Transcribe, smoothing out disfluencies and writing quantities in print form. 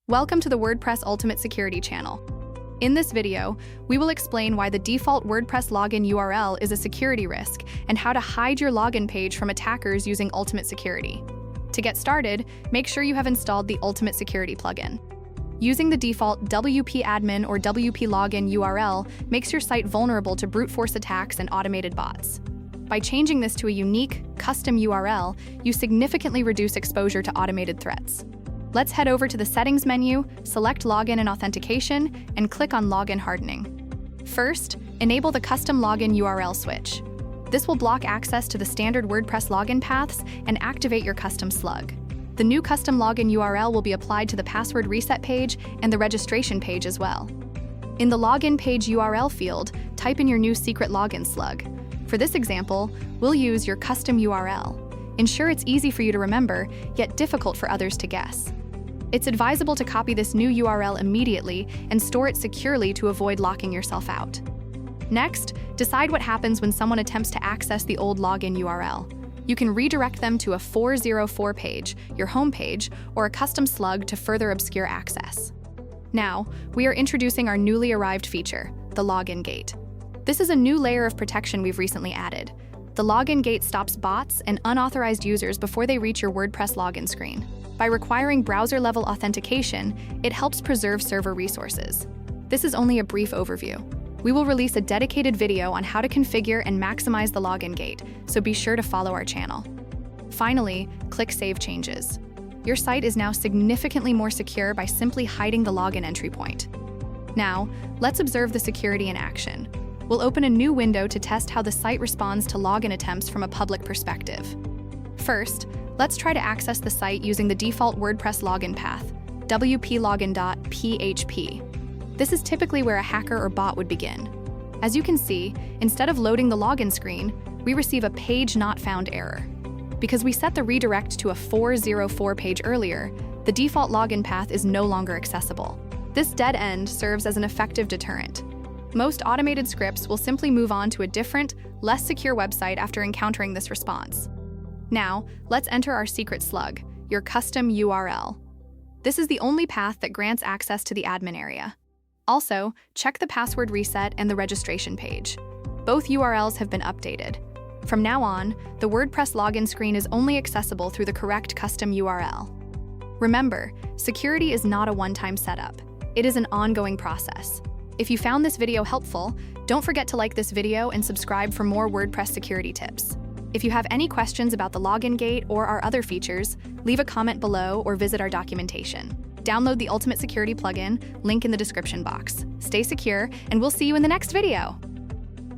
Welcome to the WordPress Ultimate Security channel. In this video, we will explain why the default WordPress login URL is a security risk and how to hide your login page from attackers using Ultimate Security. To get started, make sure you have installed the Ultimate Security plugin. Using the default WP admin or WP login URL makes your site vulnerable to brute force attacks and automated bots. By changing this to a unique, custom URL, you significantly reduce exposure to automated threats. Let's head over to the Settings menu, select Login and Authentication, and click on Login Hardening. First, enable the Custom Login URL switch. This will block access to the standard WordPress login paths and activate your custom slug. The new custom login URL will be applied to the password reset page and the registration page as well. In the Login Page URL field, type in your new secret login slug. For this example, we'll use your custom URL. Ensure it's easy for you to remember, yet difficult for others to guess. It's advisable to copy this new URL immediately and store it securely to avoid locking yourself out. Next, decide what happens when someone attempts to access the old login URL. You can redirect them to a 404 page, your home page, or a custom slug to further obscure access. Now, we are introducing our newly arrived feature, the Login Gate. This is a new layer of protection we've recently added. The Login Gate stops bots and unauthorized users before they reach your WordPress login screen. By requiring browser-level authentication, it helps preserve server resources. This is only a brief overview. We will release a dedicated video on how to configure and maximize the Login Gate, so be sure to follow our channel. Finally, click Save Changes. Your site is now significantly more secure by simply hiding the login entry point. Now, let's observe the security in action. We'll open a new window to test how the site responds to login attempts from a public perspective. First, let's try to access the site using the default WordPress login path, wplogin.php. This is typically where a hacker or bot would begin. As you can see, instead of loading the login screen, we receive a page not found error. Because we set the redirect to a 404 page earlier, the default login path is no longer accessible. This dead end serves as an effective deterrent. Most automated scripts will simply move on to a different, less secure website after encountering this response. Now, let's enter our secret slug, your custom URL. This is the only path that grants access to the admin area. Also, check the password reset and the registration page. Both URLs have been updated. From now on, the WordPress login screen is only accessible through the correct custom URL. Remember, security is not a one-time setup. It is an ongoing process. If you found this video helpful, don't forget to like this video and subscribe for more WordPress security tips. If you have any questions about the Login Gate or our other features, leave a comment below or visit our documentation. Download the Ultimate Security plugin, link in the description box. Stay secure, and we'll see you in the next video.